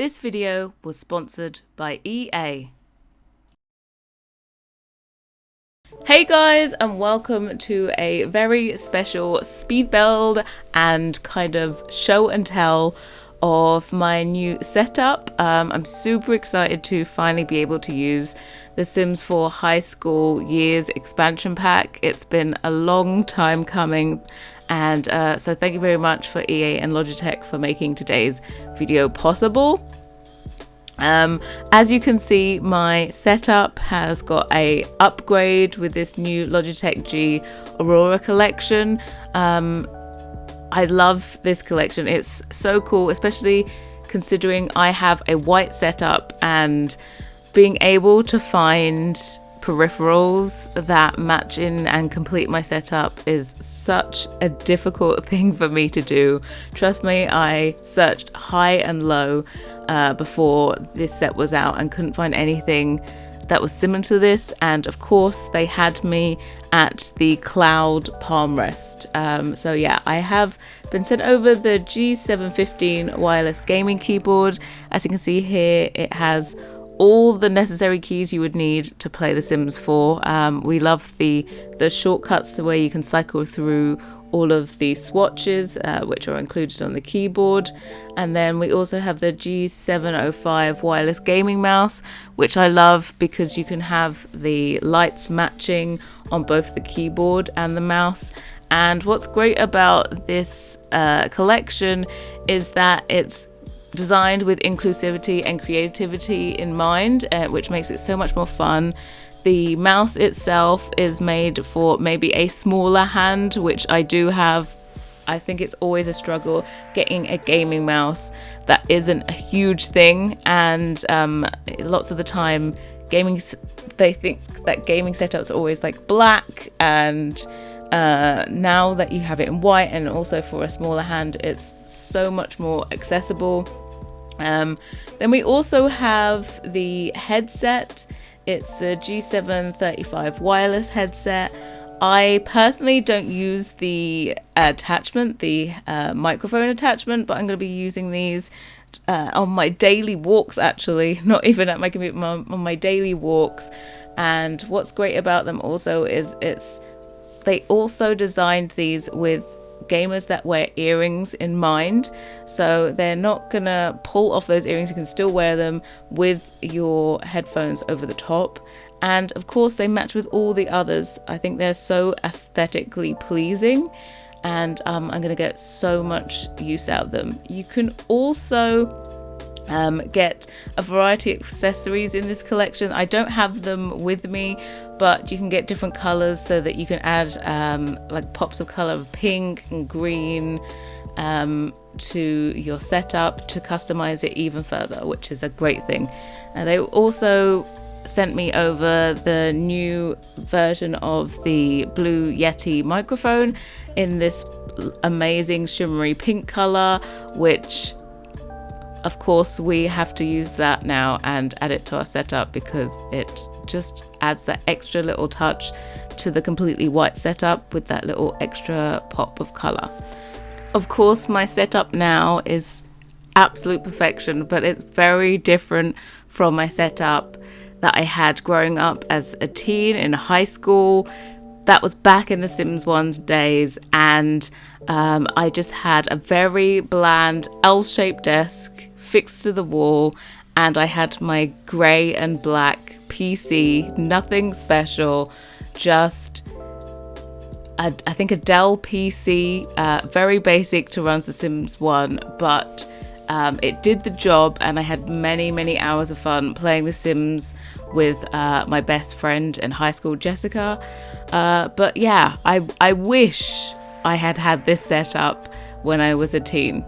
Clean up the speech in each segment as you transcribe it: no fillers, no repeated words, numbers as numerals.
This video was sponsored by EA. Hey guys, and welcome to a very special speed build and kind of show and tell of my new setup. I'm super excited to finally be able to use the Sims 4 High School Years expansion pack. It's been a long time coming, and so thank you very much for EA and Logitech for making today's video possible. As you can see, my setup has got a upgrade with this new Logitech G Aurora collection. I love this collection. It's so cool, especially considering I have a white setup, and being able to find peripherals that match in and complete my setup is such a difficult thing for me to do. Trust me, I searched high and low before this set was out and couldn't find anything that was similar to this, and of course they had me at the cloud palm rest. So yeah, I have been sent over the G715 wireless gaming keyboard. As you can see here, it has all the necessary keys you would need to play The Sims 4. We love the shortcuts, the way you can cycle through all of the swatches which are included on the keyboard. And then we also have the G705 wireless gaming mouse, which I love because you can have the lights matching on both the keyboard and the mouse. And what's great about this collection is that it's designed with inclusivity and creativity in mind, which makes it so much more fun. The mouse itself is made for maybe a smaller hand, which I do have. I think it's always a struggle getting a gaming mouse that isn't a huge thing, and lots of the time they think that gaming setups are always like black, and now that you have it in white and also for a smaller hand, it's so much more accessible. Then we also have the headset. It's the G735 wireless headset. I personally don't use the attachment, the microphone attachment, but I'm going to be using these on my daily walks, actually, not even at my computer, on my daily walks. And what's great about them also is they also designed these with gamers that wear earrings in mind, so they're not gonna pull off those earrings. You can still wear them with your headphones over the top, and of course they match with all the others. I think they're so aesthetically pleasing, and I'm gonna get so much use out of them. You can also get a variety of accessories in this collection. I don't have them with me, but you can get different colors so that you can add like pops of color of pink and green to your setup to customize it even further, which is a great thing. And they also sent me over the new version of the Blue Yeti microphone in this amazing shimmery pink color, which of course we have to use that now and add it to our setup because it just adds that extra little touch to the completely white setup with that little extra pop of color. Of course, my setup now is absolute perfection, but it's very different from my setup that I had growing up as a teen in high school. That was back in the Sims 1 days, and I just had a very bland L-shaped desk fixed to the wall, and I had my grey and black PC, nothing special, just I think a Dell PC, very basic to run The Sims 1, but it did the job, and I had many hours of fun playing The Sims with my best friend in high school, Jessica. But yeah, I wish I had this setup when I was a teen.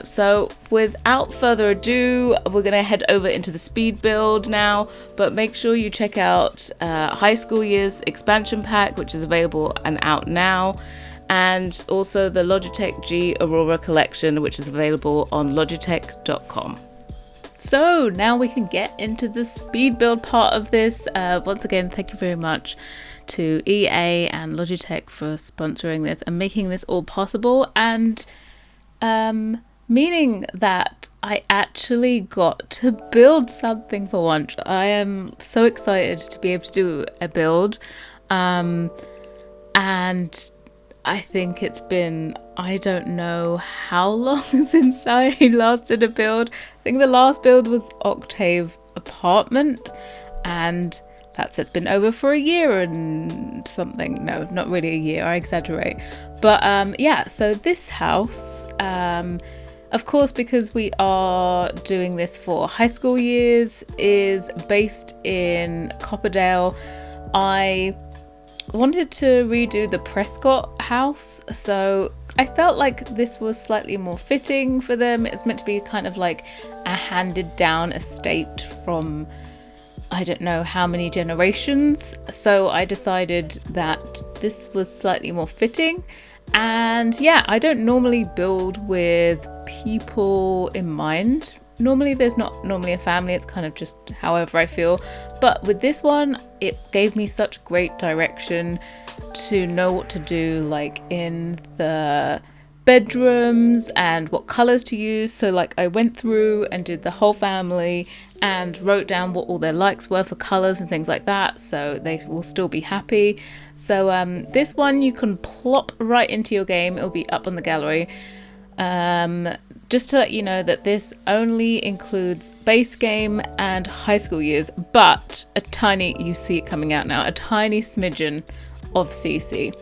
So without further ado, we're going to head over into the speed build now, but make sure you check out High School Years expansion pack, which is available and out now, and also the Logitech G Aurora collection, which is available on logitech.com. So now we can get into the speed build part of this. Once again, thank you very much to EA and Logitech for sponsoring this and making this all possible. And meaning that I actually got to build something for once. I am so excited to be able to do a build. And I think it's been, I don't know how long since I last did a build. I think the last build was Octave Apartment, and it's been over for a year and something. No, not really a year, I exaggerate. But so this house, of course, because we are doing this for high school years, is based in Copperdale. I wanted to redo the Prescott house, so I felt like this was slightly more fitting for them. It's meant to be kind of like a handed down estate from I don't know how many generations, so I decided that this was slightly more fitting. And yeah, I don't normally build with people in mind. Normally there's not normally a family, it's kind of just however I feel. But with this one, it gave me such great direction to know what to do, like in the bedrooms and what colors to use. So like I went through and did the whole family and wrote down what all their likes were for colors and things like that, so they will still be happy. So this one you can plop right into your game. It'll be up on the gallery. Just to let you know that this only includes base game and high school years, but you see it coming out now, a tiny smidgen of CC.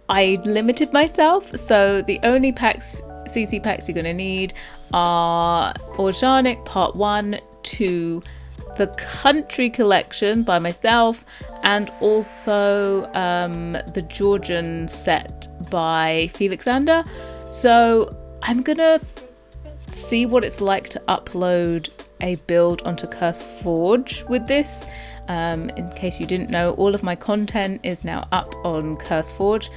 I limited myself, so the only CC packs you're going to need are Organic Part 1, 2, the Country Collection by myself, and also the Georgian set by Felixander. So I'm gonna see what it's like to upload a build onto CurseForge with this. In case you didn't know, all of my content is now up on CurseForge.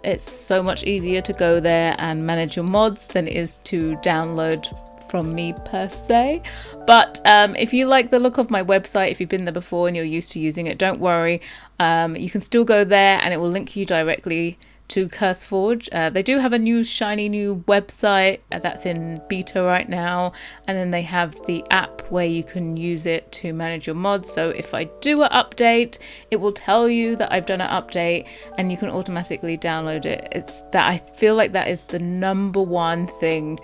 It's so much easier to go there and manage your mods than it is to download from me per se. But if you like the look of my website, if you've been there before and you're used to using it, don't worry. You can still go there and it will link you directly to CurseForge. They do have a new shiny new website that's in beta right now, and then they have the app where you can use it to manage your mods. So if I do an update, it will tell you that I've done an update and you can automatically download it. It's that I feel like that is the number one thing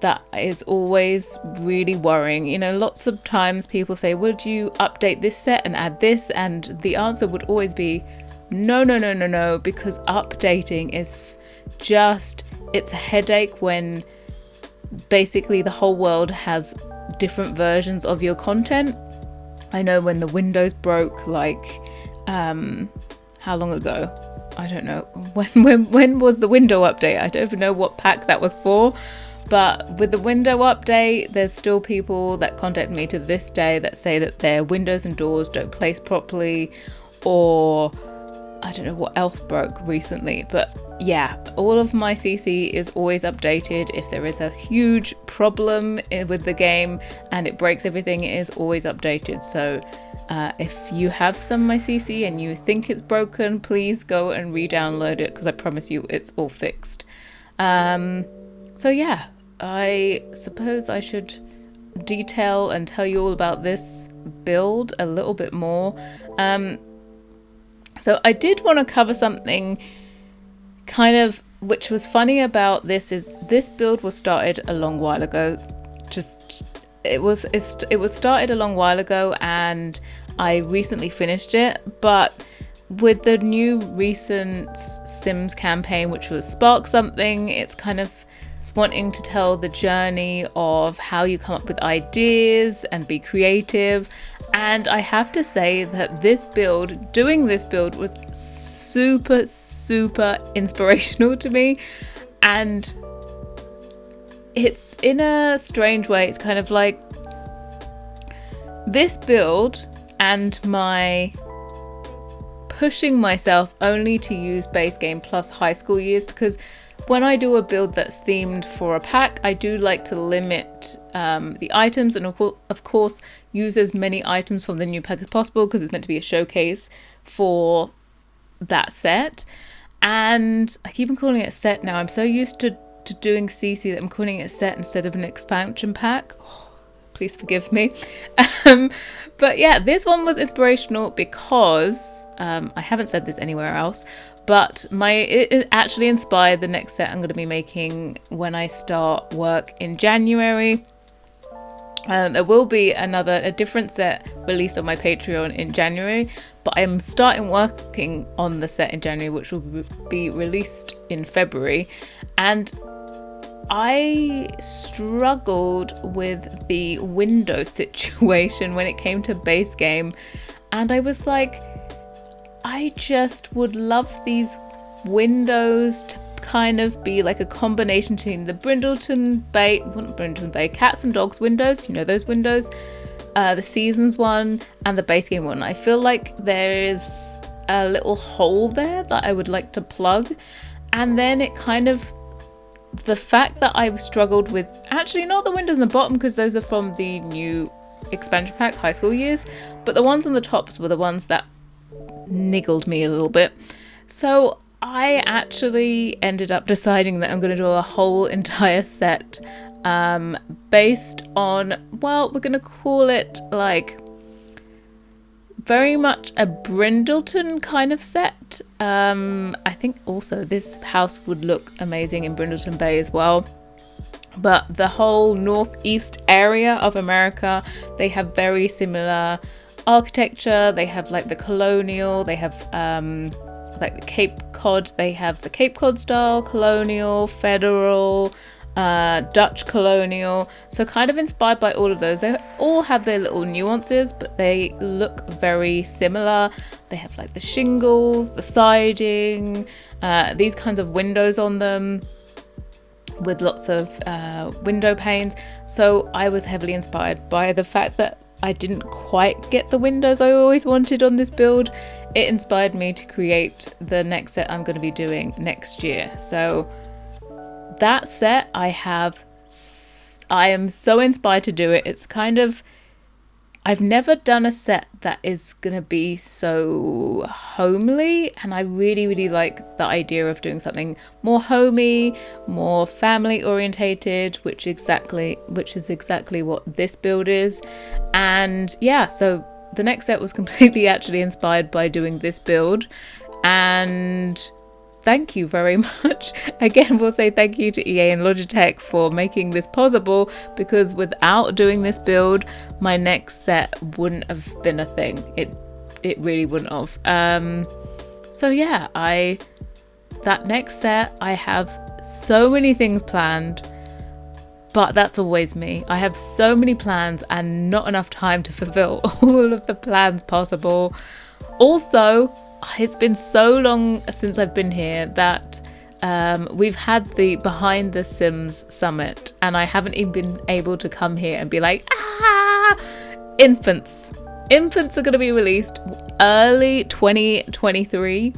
that is always really worrying. You know, lots of times people say, would you update this set and add this? And the answer would always be no, because updating is just, it's a headache when basically the whole world has different versions of your content. I know when the Windows broke, like how long ago? I don't know. When was the window update? I don't even know what pack that was for. But with the window update, there's still people that contact me to this day that say that their windows and doors don't place properly, or I don't know what else broke recently. But yeah, all of my CC is always updated. If there is a huge problem with the game and it breaks everything, it is always updated. So if you have some of my CC and you think it's broken, please go and re-download it, because I promise you it's all fixed. So yeah, I suppose I should detail and tell you all about this build a little bit more. So I did want to cover something kind of which was funny about this, is this build was started a long while ago. It was started a long while ago and I recently finished it, but with the new recent Sims campaign, which was Spark Something, it's kind of wanting to tell the journey of how you come up with ideas and be creative. And I have to say that doing this build was super, super inspirational to me. And it's in a strange way, it's kind of like this build and my pushing myself only to use base game plus high school years, because when I do a build that's themed for a pack, I do like to limit the items and of course use as many items from the new pack as possible, because it's meant to be a showcase for that set. And I keep on calling it a set now. I'm so used to to doing CC that I'm calling it a set instead of an expansion pack. Please forgive me. But yeah, this one was inspirational because I haven't said this anywhere else, but it actually inspired the next set I'm going to be making when I start work in January. There will be a different set released on my Patreon in January, but I'm starting working on the set in January, which will be released in February. And I struggled with the window situation when it came to base game, and I was like, I just would love these windows to kind of be like a combination between the Cats and Dogs windows, you know, those windows, the Seasons one and the base game one. I feel like there is a little hole there that I would like to plug, and then it kind of, the fact that I struggled with, actually not the windows on the bottom because those are from the new expansion pack, High School Years, but the ones on the tops were the ones that niggled me a little bit. So I actually ended up deciding that I'm going to do a whole entire set based on, well, we're going to call it like very much a Brindleton kind of set. I think also this house would look amazing in Brindleton Bay as well. But the whole northeast area of America, they have very similar architecture. They have like the colonial, they have like the Cape Cod, they have the Cape Cod style, colonial, federal, Dutch colonial, so kind of inspired by all of those. They all have their little nuances, but they look very similar. They have like the shingles, the siding, these kinds of windows on them with lots of window panes. So I was heavily inspired by the fact that I didn't quite get the windows I always wanted on this build. It inspired me to create the next set I'm going to be doing next year. So that set I am so inspired to do it. It's kind of, I've never done a set that is going to be so homely, and I really, really like the idea of doing something more homey, more family orientated, which is exactly what this build is. And yeah, so the next set was completely actually inspired by doing this build, and thank you very much. Again, we'll say thank you to EA and Logitech for making this possible, because without doing this build, my next set wouldn't have been a thing. It really wouldn't have. So yeah, that next set, I have so many things planned, but that's always me. I have so many plans and not enough time to fulfill all of the plans possible. Also, it's been so long since I've been here that we've had the Behind the Sims Summit, and I haven't even been able to come here and be like, Infants are going to be released early 2023.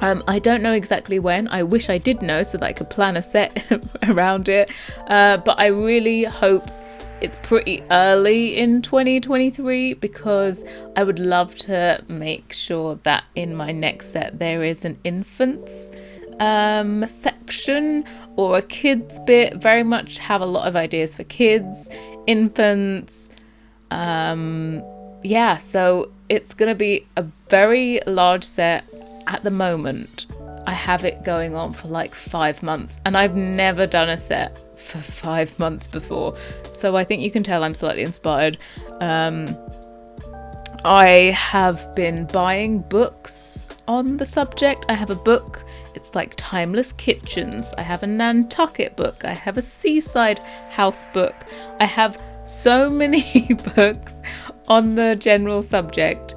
I don't know exactly when. I wish I did know so that I could plan a set around it, but I really hope it's pretty early in 2023, because I would love to make sure that in my next set there is an infants section or a kids bit. Very much have a lot of ideas for kids, infants. Yeah, so it's gonna be a very large set. At the moment, I have it going on for like 5 months, and I've never done a set for 5 months before, so I think you can tell I'm slightly inspired. I have been buying books on the subject. I have a book, it's like Timeless Kitchens. I have a Nantucket book. I have a Seaside House book. I have so many books on the general subject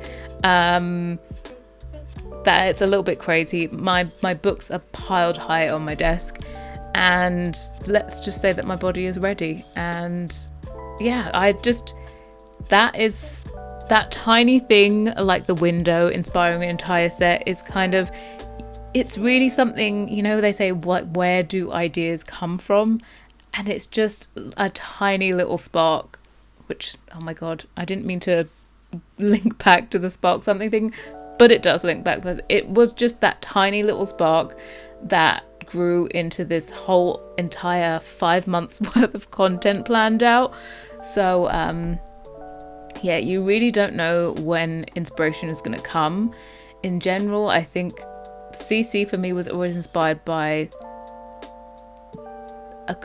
that it's a little bit crazy. My books are piled high on my desk, and let's just say that my body is ready. And yeah, that tiny thing, like the window inspiring an entire set, is kind of, it's really something, you know, they say, where do ideas come from? And it's just a tiny little spark, which, oh my god, I didn't mean to link back to the spark something thing. but it does link back. But it was just that tiny little spark that grew into this whole entire 5 months worth of content planned out. So yeah, you really don't know when inspiration is going to come. In general, I think CC for me was always inspired by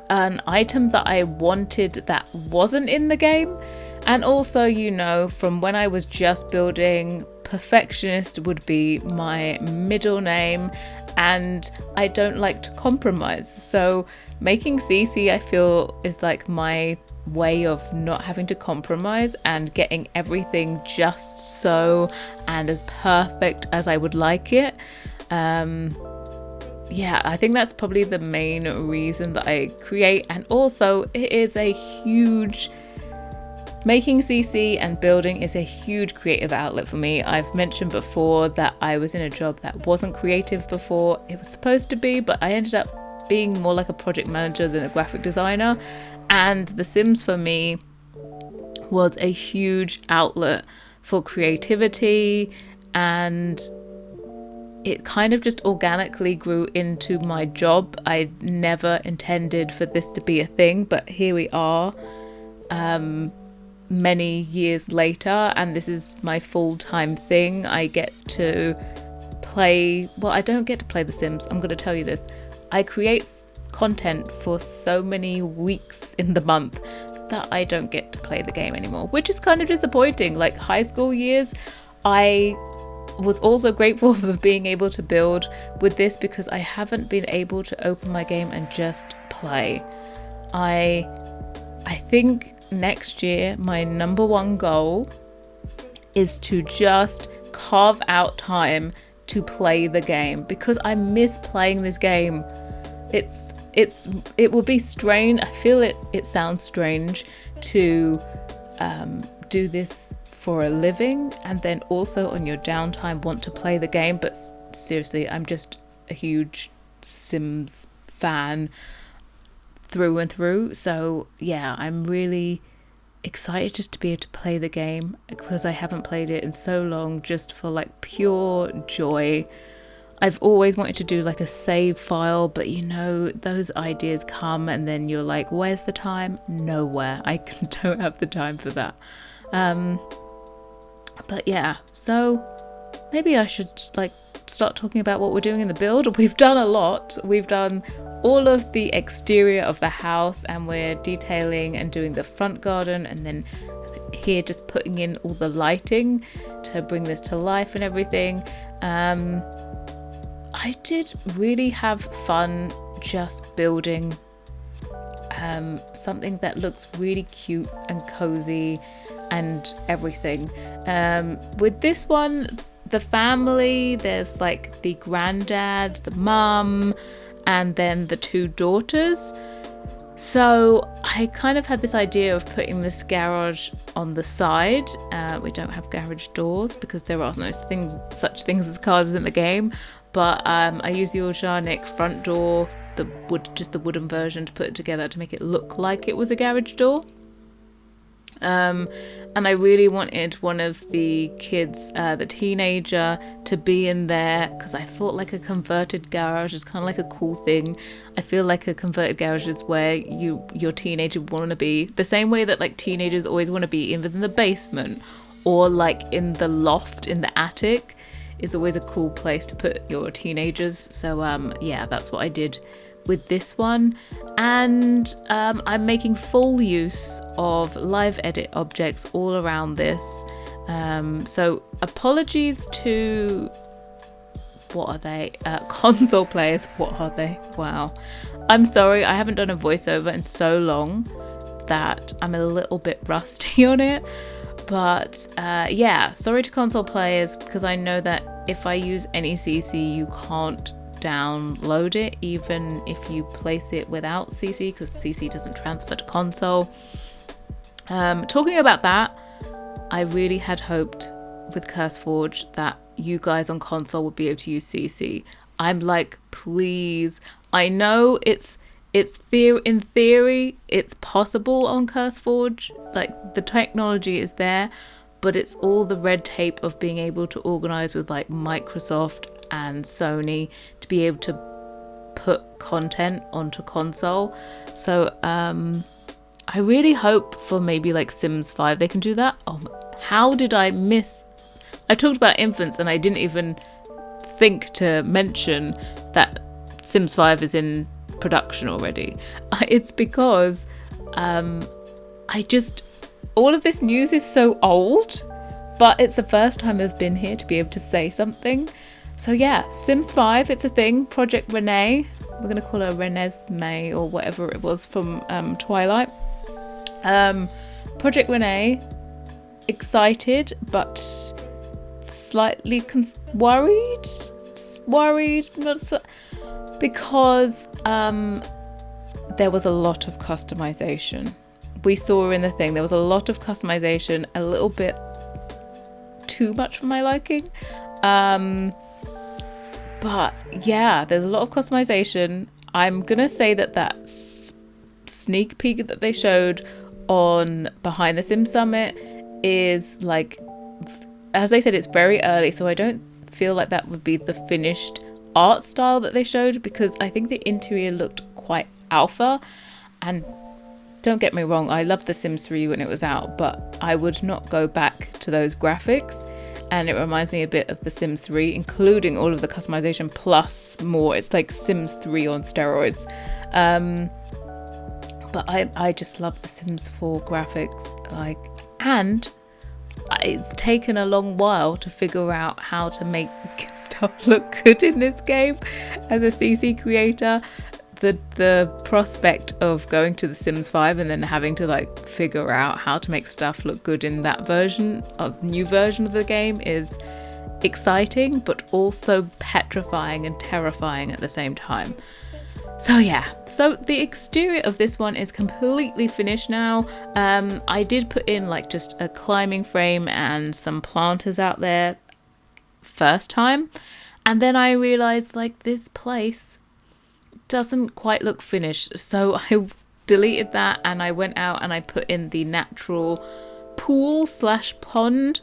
an item that I wanted that wasn't in the game. And also, you know, from when I was just building, Perfectionist would be my middle name, and I don't like to compromise. So making CC, I feel, is like my way of not having to compromise and getting everything just so and as perfect as I would like it. Yeah, I think that's probably the main reason that I create. And also, it is a huge... Making CC and building is a huge creative outlet for me. I've mentioned before that I was in a job that wasn't creative before. It was supposed to be, but I ended up being more like a project manager than a graphic designer. And The Sims for me was a huge outlet for creativity, and it kind of just organically grew into my job. I never intended for this to be a thing, but here we are. Many years later, and this is my full-time thing. I get to play, well, I don't get to play The Sims, I'm going to tell you this. I create content for so many weeks in the month that I don't get to play the game anymore, which is kind of disappointing. Like high school years, I was also grateful for being able to build with this, because I haven't been able to open my game and just play. I think next year my number one goal is to just carve out time to play the game, because I miss playing this game. It will be strange. I feel it sounds strange to do this for a living and then also on your downtime want to play the game, but seriously, I'm just a huge Sims fan through and through. So yeah, I'm really excited just to be able to play the game, because I haven't played it in so long, just for like pure joy. I've always wanted to do like a save file, but you know, those ideas come and then you're like, where's the time? Nowhere. I don't have the time for that. But yeah, so maybe I should like start talking about what we're doing in the build. We've done a lot. We've done all of the exterior of the house, and we're detailing and doing the front garden, and then here just putting in all the lighting to bring this to life and everything. I did really have fun just building something that looks really cute and cozy and everything. With this one, the family, there's like the granddad, the mum, and then the two daughters. So I kind of had this idea of putting this garage on the side. We don't have garage doors because there are no such things as cars in the game. But I used the organic front door, just the wooden version, to put it together to make it look like it was a garage door. And I really wanted one of the kids, the teenager, to be in there, because I thought like a converted garage is kind of like a cool thing. I feel like a converted garage is where your teenager would want to be, the same way that like teenagers always want to be either in the basement or like in the loft in the attic is always a cool place to put your teenagers. So yeah, that's what I did with this one. And I'm making full use of live edit objects all around this. So apologies to, what are they? Console players, what are they? Wow. I'm sorry, I haven't done a voiceover in so long that I'm a little bit rusty on it. But yeah, sorry to console players, because I know that if I use any CC, you can't download it even if you place it without CC, because CC doesn't transfer to console. Talking about that, I really had hoped with CurseForge that you guys on console would be able to use CC. I'm like, please. I know in theory it's possible on CurseForge, like the technology is there, but it's all the red tape of being able to organize with like Microsoft and Sony to be able to put content onto console. So I really hope for maybe like Sims 5 they can do that. How did I miss? I talked about infants and I didn't even think to mention that Sims 5 is in production already. It's because all of this news is so old, but it's the first time I've been here to be able to say something. So yeah, Sims 5, it's a thing. Project Renee, we're going to call her Renesmee or whatever it was from Twilight. Project Renee, excited but slightly worried, because there was a lot of customization. We saw in the thing there was a lot of customization, a little bit too much for my liking. But yeah, there's a lot of customization. I'm gonna say that sneak peek that they showed on Behind the Sims Summit is like, as I said, it's very early, so I don't feel like that would be the finished art style that they showed, because I think the interior looked quite alpha. And don't get me wrong, I loved The Sims 3 when it was out, but I would not go back to those graphics. And it reminds me a bit of The Sims 3, including all of the customization plus more. It's like Sims 3 on steroids. But I just love The Sims 4 graphics. And it's taken a long while to figure out how to make stuff look good in this game. As a CC creator, the prospect of going to The Sims 5 and then having to like figure out how to make stuff look good in that new version of the game is exciting, but also petrifying and terrifying at the same time. So yeah, so the exterior of this one is completely finished now. I did put in like just a climbing frame and some planters out there first time, and then I realized like this place doesn't quite look finished, so I deleted that and I went out and I put in the natural pool / pond.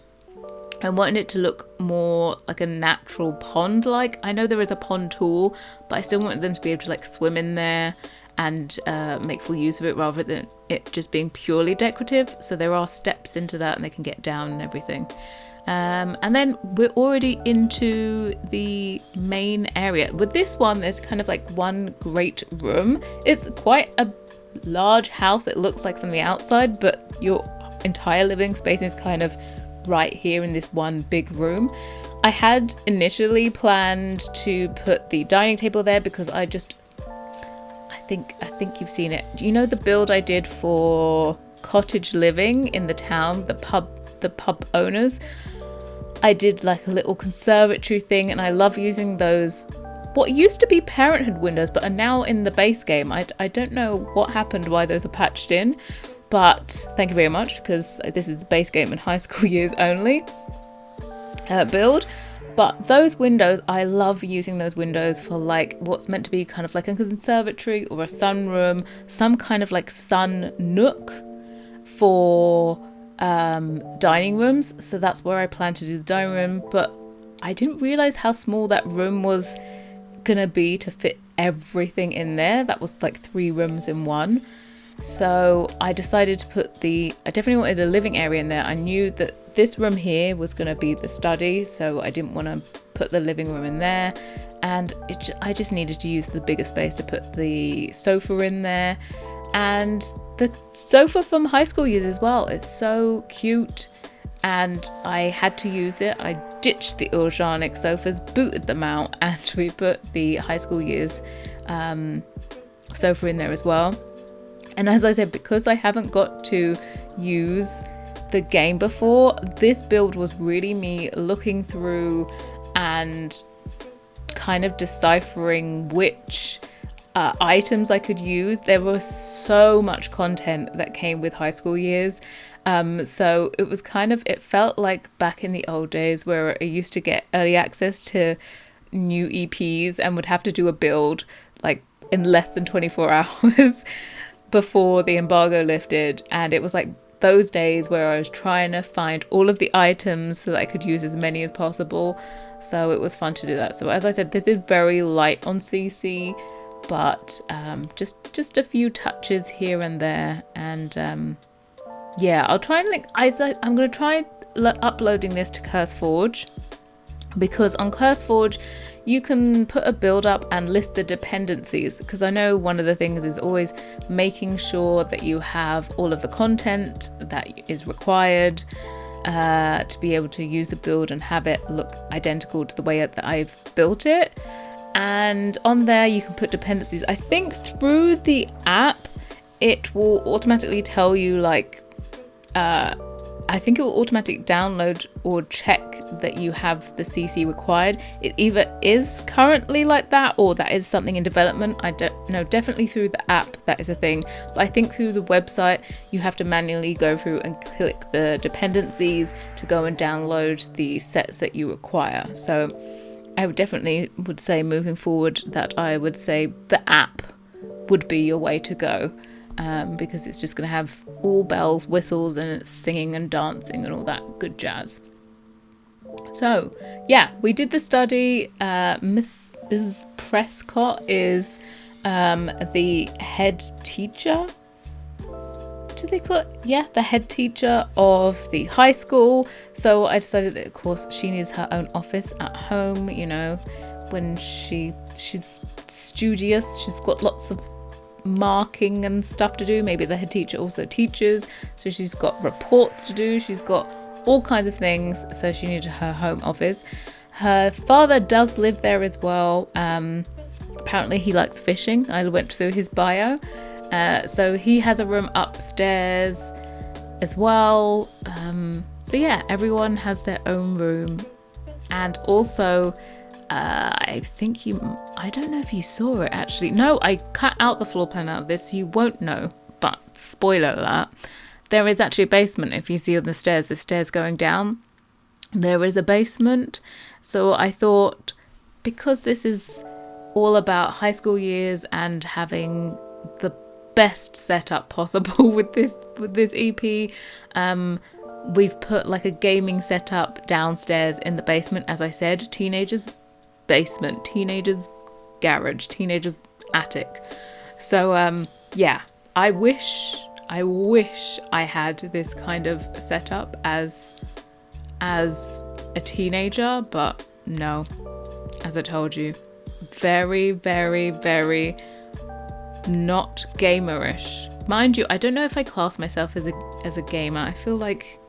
I wanted it to look more like a natural pond. Like, I know there is a pond tool, but I still wanted them to be able to like swim in there and make full use of it rather than it just being purely decorative. So there are steps into that and they can get down and everything. And then we're already into the main area. With this one, there's kind of like one great room. It's quite a large house, it looks like from the outside, but your entire living space is kind of right here in this one big room. I had initially planned to put the dining table there because I think you've seen it. You know the build I did for cottage living in the town, the pub owners? I did like a little conservatory thing, and I love using those what used to be parenthood windows but are now in the base game. I don't know what happened, why those are patched in, but thank you very much, because this is the base game and high school years only build. But those windows, I love using those windows for like what's meant to be kind of like a conservatory or a sunroom, some kind of like sun nook for dining rooms. So that's where I plan to do the dining room, but I didn't realize how small that room was gonna be to fit everything in there. That was like 3 rooms in one. So I decided to put I definitely wanted a living area in there. I knew that this room here was going to be the study, so I didn't want to put the living room in there. And I just needed to use the bigger space to put the sofa in there. And the sofa from high school years as well. It's so cute. And I had to use it. I ditched the organic sofas, booted them out, and we put the high school years sofa in there as well. And as I said, because I haven't got to use the game before, this build was really me looking through and kind of deciphering which items I could use. There was so much content that came with high school years. So it was it felt like back in the old days where I used to get early access to new EPs and would have to do a build like in less than 24 hours before the embargo lifted, and it was like those days where I was trying to find all of the items so that I could use as many as possible. So it was fun to do that. So as I said, this is very light on CC, but just a few touches here and there. And yeah, I'll try and I'm going to try uploading this to CurseForge, because on CurseForge you can put a build up and list the dependencies, because I know one of the things is always making sure that you have all of the content that is required to be able to use the build and have it look identical to the way that I've built it. And on there you can put dependencies. I think through the app it will automatically tell you, like I think it will automatically download or check that you have the CC required. It either is currently like that or that is something in development. I don't know. Definitely through the app that is a thing. But I think through the website you have to manually go through and click the dependencies to go and download the sets that you require. So I would say moving forward that I would say the app would be your way to go. Because it's just going to have all bells, whistles, and it's singing and dancing and all that good jazz. So, yeah, we did the study. Mrs. Prescott is the head teacher. Do they call it? Yeah, the head teacher of the high school. So I decided that, of course, she needs her own office at home. You know, when she's studious, she's got lots of marking and stuff to do. Maybe the head teacher also teaches, so she's got reports to do, she's got all kinds of things, so she needed her home office. Her father does live there as well. Apparently he likes fishing. I went through his bio, so he has a room upstairs as well. So yeah, everyone has their own room. And also I don't know if you saw it actually. No, I cut out the floor plan out of this, so you won't know. But spoiler alert, there is actually a basement. If you see on the stairs going down, there is a basement. So I thought, because this is all about high school years and having the best setup possible with this EP, we've put like a gaming setup downstairs in the basement. As I said, teenagers basement, teenagers garage, teenagers attic. So yeah, I wish I had this kind of setup as a teenager, but no, as I told you, very, very, very not gamerish. Mind you, I don't know if I class myself as a gamer. I feel like,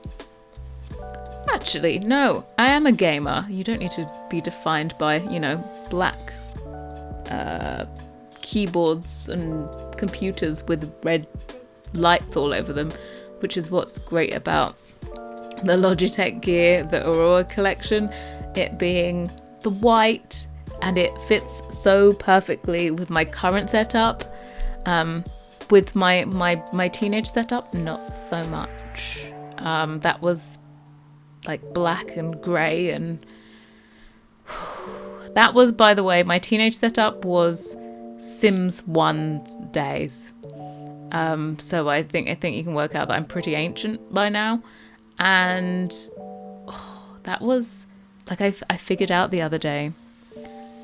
actually, no, I am a gamer. You don't need to be defined by, black keyboards and computers with red lights all over them, which is what's great about the Logitech gear, the Aurora collection, it being the white, and it fits so perfectly with my current setup. With my teenage setup, not so much. That was like black and grey, and that was, by the way, my teenage setup was Sims 1 days. So I think you can work out that I'm pretty ancient by now. And that was like, I figured out the other day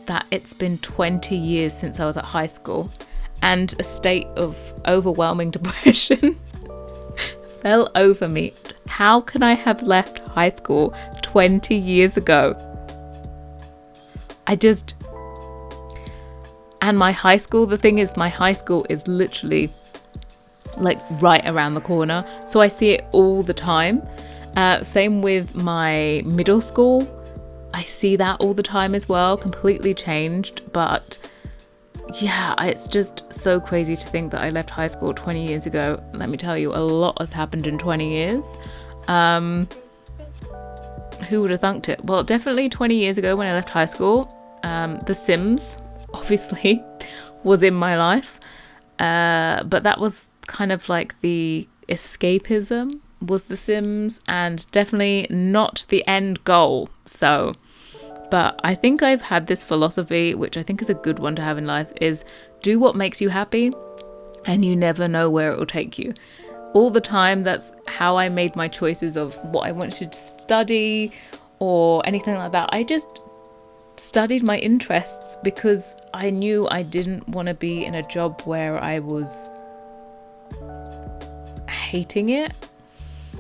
that it's been 20 years since I was at high school, and a state of overwhelming depression fell over me. How can I have left high school 20 years ago? And my high school, the thing is, my high school is literally like right around the corner, so I see it all the time. Same with my middle school, I see that all the time as well, completely changed. But yeah, it's just so crazy to think that I left high school 20 years ago. Let me tell you, a lot has happened in 20 years. Who would have thunked it? Well, definitely 20 years ago when I left high school, The Sims, obviously, was in my life. But that was kind of like the escapism, was The Sims, and definitely not the end goal. So, but I think I've had this philosophy, which I think is a good one to have in life, is do what makes you happy, and you never know where it will take you. all the time. That's how I made my choices of what I wanted to study or anything like that. I just studied my interests because I knew I didn't want to be in a job where I was hating it.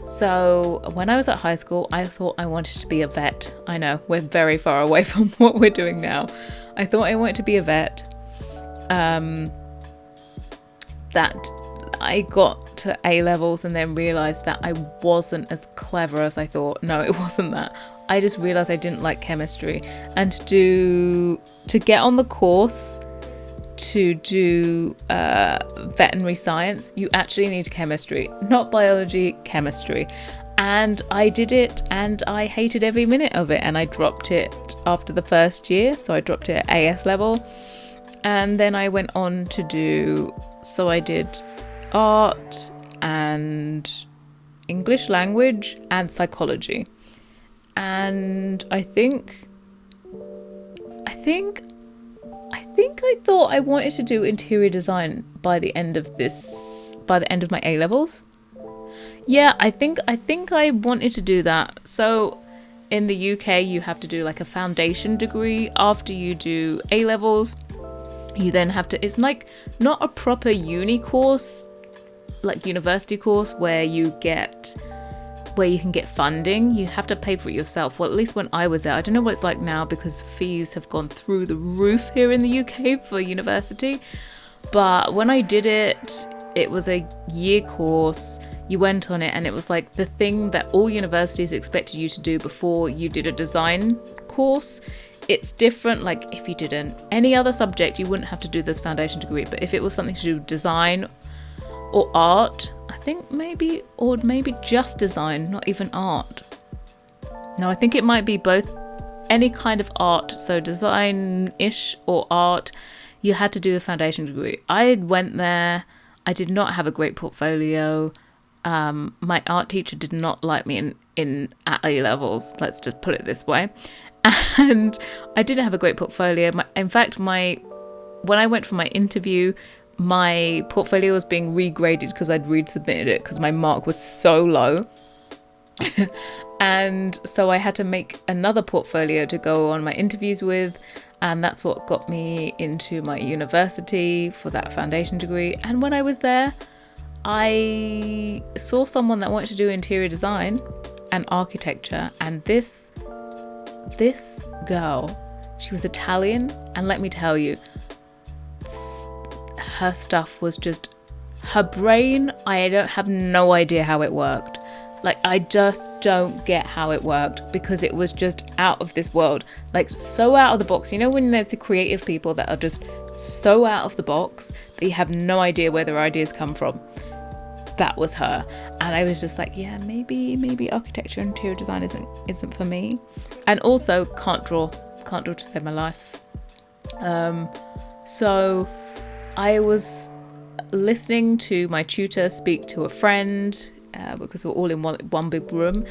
So when I was at high school, I thought I wanted to be a vet. I know, we're very far away from what we're doing now. I thought I wanted to be a vet. That I got to A levels and then realised that I wasn't as clever as I thought. No, it wasn't that. I just realised I didn't like chemistry. And to get on the course to do veterinary science, you actually need chemistry, not biology, chemistry. And I did it and I hated every minute of it, and I dropped it after the first year. So I dropped it at AS level, and then I went on to I did art and English language and psychology. And I thought I wanted to do interior design by the end of my A levels. Yeah, I think I wanted to do that. So in the UK, you have to do like a foundation degree after you do A levels. You then have to, it's like not a proper uni course, like university course where you can get funding. You have to pay for it yourself. Well, at least when I was there, I don't know what it's like now because fees have gone through the roof here in the UK for university. But when I did it, it was a year course. You went on it and it was like the thing that all universities expected you to do before you did a design course. It's different. Like if you did any other subject, you wouldn't have to do this foundation degree. But if it was something to do with design or art, I think maybe just design, not even art. No, I think it might be both, any kind of art. So design-ish or art, you had to do a foundation degree. I went there. I did not have a great portfolio. My art teacher did not like me at A levels. Let's just put it this way. And I didn't have a great portfolio. In fact, when I went for my interview, my portfolio was being regraded because I'd resubmitted it because my mark was so low. And so I had to make another portfolio to go on my interviews with. And that's what got me into my university for that foundation degree. And when I was there, I saw someone that wanted to do interior design and architecture. And this girl, she was Italian, and let me tell you, her stuff was just, her brain, I don't have no idea how it worked. Like, I just don't get how it worked because it was just out of this world. Like, so out of the box. You know when there's the creative people that are just so out of the box that you have no idea where their ideas come from? That was her. And I was just like, yeah, maybe architecture and interior design isn't for me. And also can't draw to save my life. So I was listening to my tutor speak to a friend because we're all in one big room,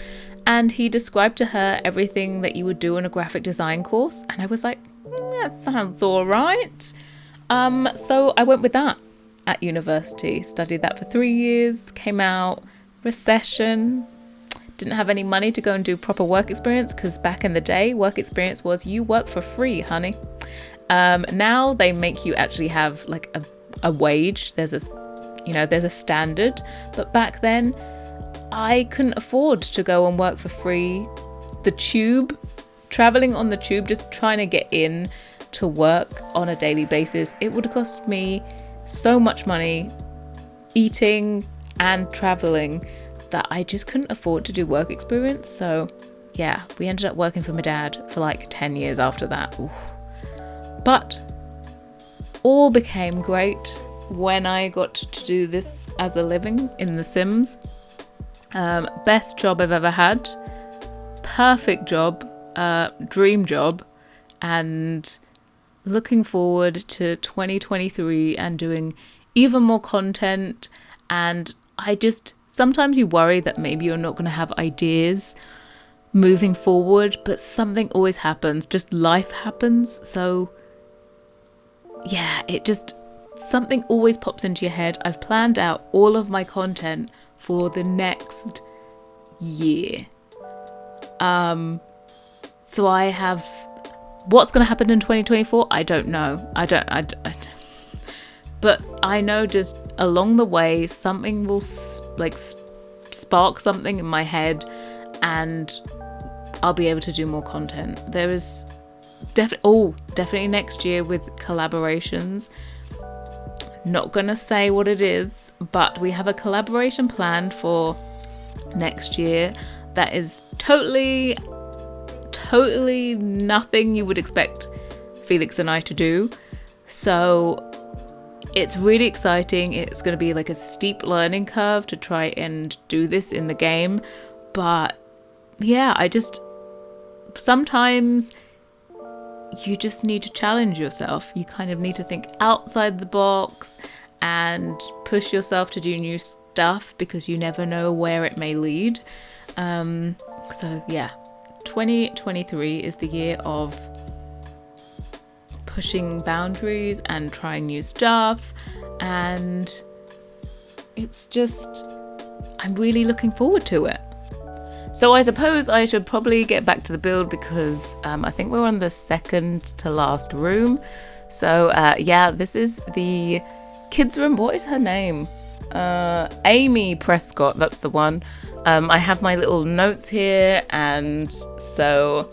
and he described to her everything that you would do in a graphic design course, and I was like, that sounds all right. So I went with that at university, studied that for 3 years, came out, recession, didn't have any money to go and do proper work experience because back in the day, work experience was you work for free, honey. Now they make you actually have like a wage. There's a standard, but back then I couldn't afford to go and work for free. The tube, traveling on the tube, just trying to get in to work on a daily basis, it would cost me so much money, eating and traveling, that I just couldn't afford to do work experience. So yeah, we ended up working for my dad for like 10 years after that. Oof. But all became great when I got to do this as a living in The Sims. Best job I've ever had. Perfect job. Dream job. And looking forward to 2023 and doing even more content. And sometimes you worry that maybe you're not going to have ideas moving forward, but something always happens. Just life happens. So yeah, something always pops into your head. I've planned out all of my content for the next year. So I have, what's going to happen in 2024? I don't know. But I know just along the way, something will spark something in my head, and I'll be able to do more content. There is definitely next year with collaborations. Not gonna say what it is, but we have a collaboration planned for next year that is totally nothing you would expect Felix and I to do. So it's really exciting. It's going to be like a steep learning curve to try and do this in the game. But yeah, sometimes you just need to challenge yourself. You kind of need to think outside the box and push yourself to do new stuff, because you never know where it may lead. So yeah, 2023 is the year of pushing boundaries and trying new stuff, and I'm really looking forward to it. So I suppose I should probably get back to the build, because I think we're on the second to last room. So yeah, this is the kids room. What is her name? Amy Prescott, that's the one. I have my little notes here, and so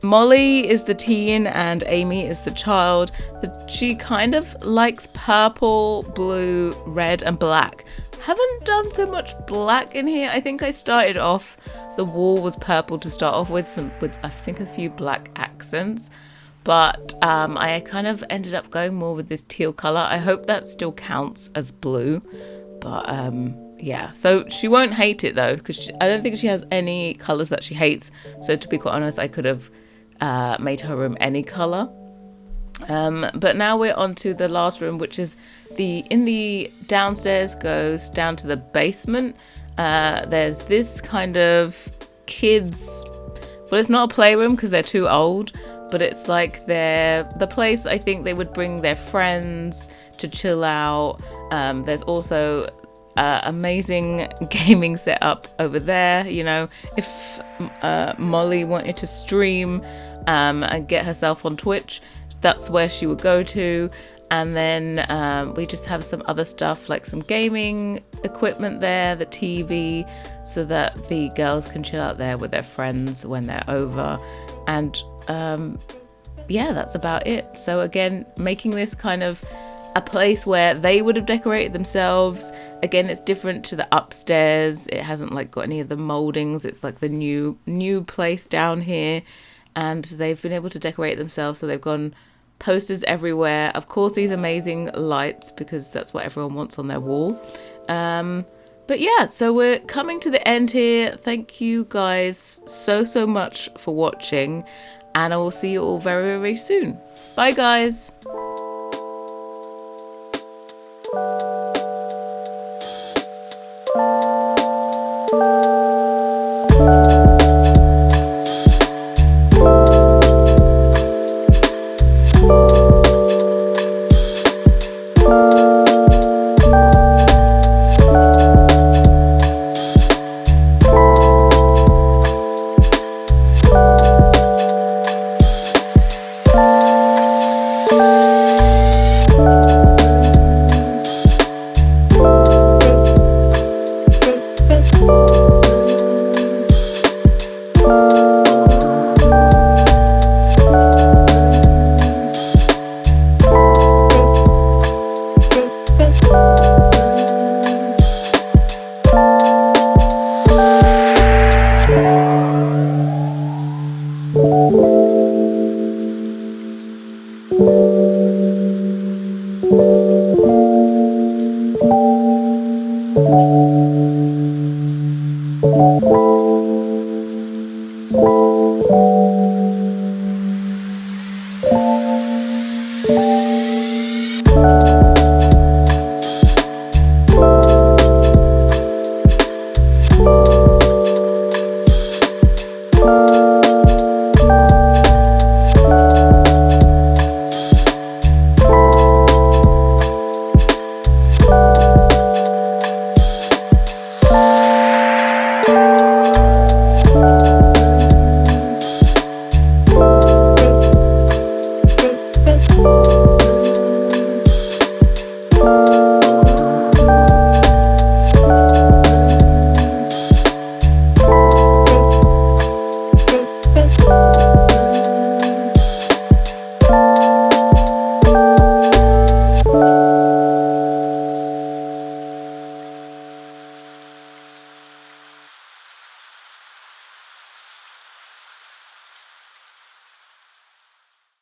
Molly is the teen and Amy is the child. She kind of likes purple, blue, red and black. Haven't done so much black in here. I think I started off, the wall was purple to start off with I think a few black accents. But I kind of ended up going more with this teal colour. I hope that still counts as blue. But yeah, so she won't hate it though, because I don't think she has any colours that she hates. So to be quite honest, I could have made her room any colour. But now we're on to the last room, which is in the downstairs, goes down to the basement. There's this kind of kids, well, it's not a playroom because they're too old, but it's like the place I think they would bring their friends to chill out. There's also amazing gaming setup over there. You know, if Molly wanted to stream and get herself on Twitch, that's where she would go to. And then we just have some other stuff like some gaming equipment there, the TV, so that the girls can chill out there with their friends when they're over. And yeah, that's about it. So again, making this kind of a place where they would have decorated themselves. Again, it's different to the upstairs. It hasn't like got any of the moldings. It's like the new place down here, and they've been able to decorate themselves. So they've gone posters everywhere. Of course, these amazing lights, because that's what everyone wants on their wall. But yeah, so we're coming to the end here. Thank you guys so much for watching, and I will see you all very, very soon. Bye guys. Thank you.